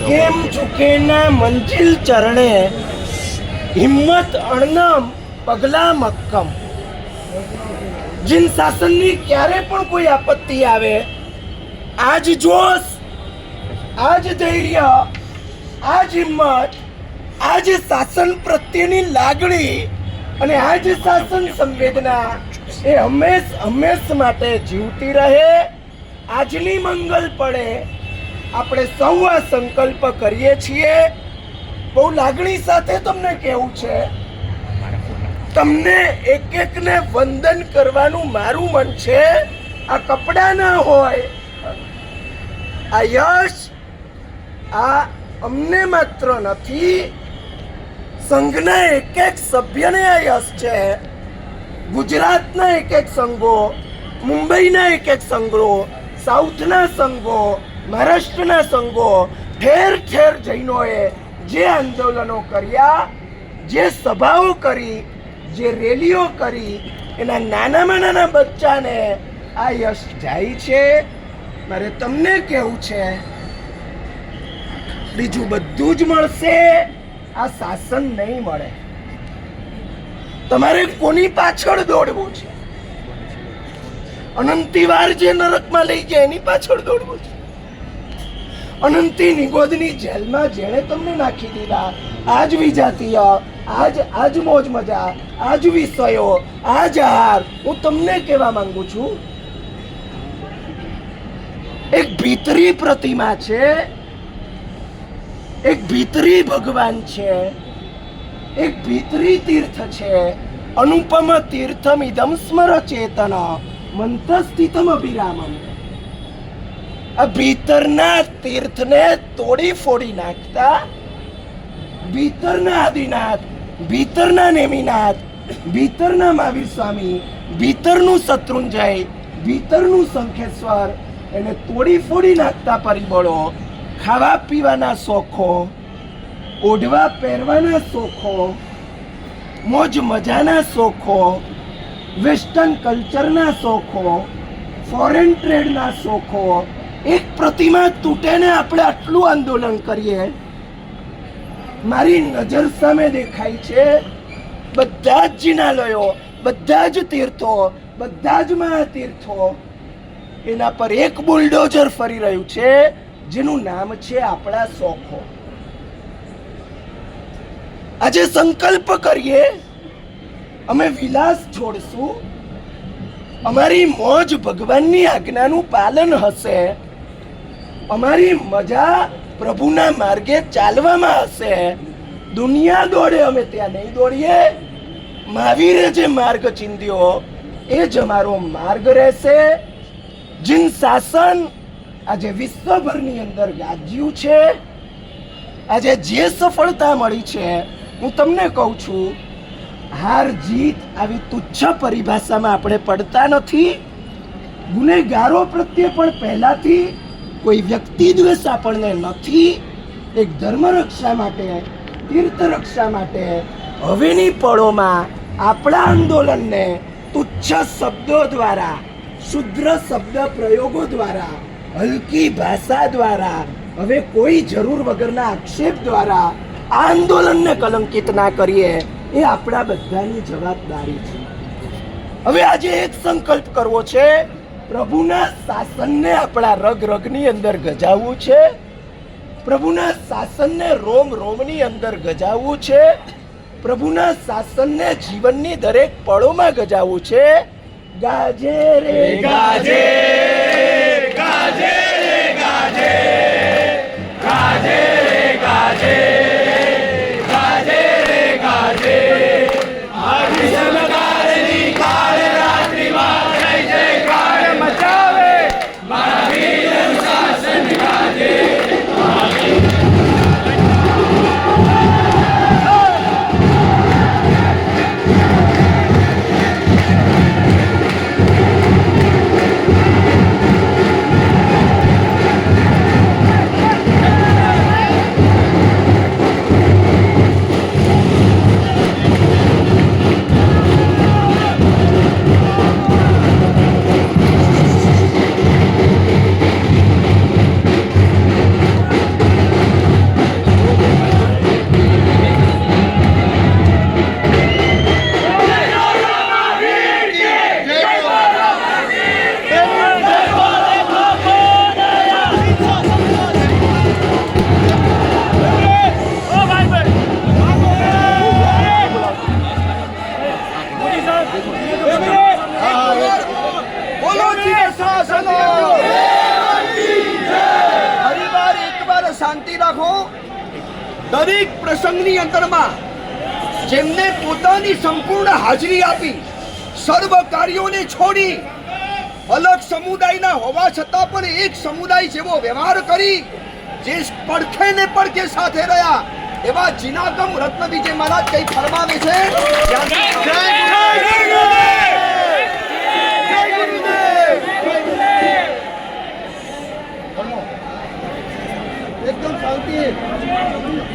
કેમ ચૂકે ના મંજિલ ચરણે, હિમ્મત અણનમ પગલા મક્કમ. જીન શાસનની ક્યારે પણ કોઈ આપત્તિ આવે, આજ જોશ, આજ ધૈર્ય, આજ હિંમત, આજ શાસન પ્રત્યેની લાગણી અને આજ શાસન સંવેદના એ હંમેશ માટે જીવતી રહે. આજની મંગલ પડે આપણે સૌ આ સંકલ્પ કરીએ છીએ. બહુ લાગણી સાથે તમને કહેવું છે, તમને એક એકને વંદન કરવાનું મારું મન છે. આ કપડાં ના હોય, આ યશ આ અમને માત્ર નથી, સંઘના એક એક સભ્યને આ યશ છે. ગુજરાતના એક એક સંઘો, મુંબઈના એક એક સંઘો, સાઉથના સંઘો, મહારાષ્ટ્રના સંઘો, ઠેર ઠેર જૈનોએ જે આંદોલનો કર્યા, જે સભાઓ કરી, જે રેલીઓ કરી, એના નાનામાં નાના બચ્ચાને આ યશ જાય છે. મારે તમને કહેવું છે, બીજું બધું જ મળશે, આ શાસન નહીં મળે. તમારે કોની પાછળ દોડવું છે? અનંતી વાર જે નરકમાં લઈ જાય એની પાછળ દોડવું છે? અનંતી નિગોદની જેલમાં જેણે તમને નાખી દીધા, આજ વિજાતીય, આજ મોજ મજા, આજ વિષયો, આજ હાર, હું તમને કહેવા માંગુ છું, એક ભીતરી પ્રતિમા છે, એક ભીતરી ભગવાન છે, એક ભીતરી તીર્થ છે. અનુપમ તીર્થમ ઇદમ સ્મર ચેતન મંતસ્થિતમ અભિરામમ. આ ભીતરના તીર્થને તોડી ફોડી નાખતા, ભીતરના આદિનાથ, ભીતરના નેમિનાથ, ભીતરના મહાવીર સ્વામી, ભીતરનું શત્રુંજય, ભીતરનું શંખેશ્વર, એને તોડી ફોડી નાખતા પરિબળો, ખાવા પીવાના શોખો, ઓઢવા પહેરવાના શોખો, મોજ મજાના શોખો, વેસ્ટર્ન કલ્ચરના શોખો, ફોરેન ટ્રેડના શોખો, એક પ્રતિમા તૂટે ને આપણે આટલું આંદોલન કરીએ. મારી નજર સામે દેખાય છે બધા જ જિનાલયો, બધા જ તીર્થો, બધા જ મહાતીર્થો, એના પર એક બુલડોઝર ફરી રહ્યું છે જેનું નામ છે આપણા શોખો. આજે સંકલ્પ કરીએ, અમે વિલાસ છોડશું, અમારી મોજ ભગવાનની આજ્ઞાનું પાલન હશે, અમારી મજા પ્રભુના માર્ગે ચાલવામાં હશે. દુનિયા દોડે અમે ત્યાં નહીં દોડીએ. મહાવીરે જે માર્ગ ચિંધ્યો એ જ અમારો માર્ગ રહેશે. જીન શાસન આજે વિશ્વભરની અંદર ગાજ્યું છે, આજે જે સફળતા મળી છે, હું તમને કહું છું, હાર જીત આવી તુચ્છ પરિભાષામાં આપણે પડતા નથી. ગુનેગારો પ્રત્યે પણ પહેલાથી કોઈ વ્યક્તિ દ્વેષ આપણને નથી. એક ધર્મ રક્ષા માટે, તીર્થ રક્ષા માટે હવેની પળોમાં આપણા આંદોલનને તુચ્છ શબ્દો દ્વારા, શુદ્ર શબ્દ પ્રયોગો દ્વારા, હલકી ભાષા દ્વારા, હવે કોઈ જરૂર વગરના આક્ષેપ દ્વારા આ આંદોલનને કલંકિત ના કરીએ, એ આપણા બધાની જવાબદારી છે. હવે આજે એક સંકલ્પ કરવો છે, પ્રભુના શાસનને આપણા રગ રગની અંદર ગજાવવું છે, પ્રભુના શાસનને રોમ રોમની અંદર ગજાવવું છે, પ્રભુના શાસનને જીવનની દરેક પળોમાં ગજાવવું છે. ગાજે રે ગાજે, ગાજે રે ગાજે, ગાજે રે ગાજે, ગાજે રે ગાજે. આ વિષમકાળની કાળ રાત્રિમાં જય જયકાર મચાવે, મારા વીરનું શાસન ગાજે. શાંતિ રાખો. દરેક પ્રસંગની અંદરમાં જેમને પોતાની સંપૂર્ણ હાજરી આપી, સર્વ કાર્યોને છોડી, અલગ સમુદાયના હોવા છતાં પણ એક સમુદાય જેવો વ્યવહાર કરી, જે પડખે ને પડખે સાથે રહ્યા, એવા જીનાગમ રત્ન વિજય મહારાજ કઈ ફરમાવે છે. એકદમ શાંતિ.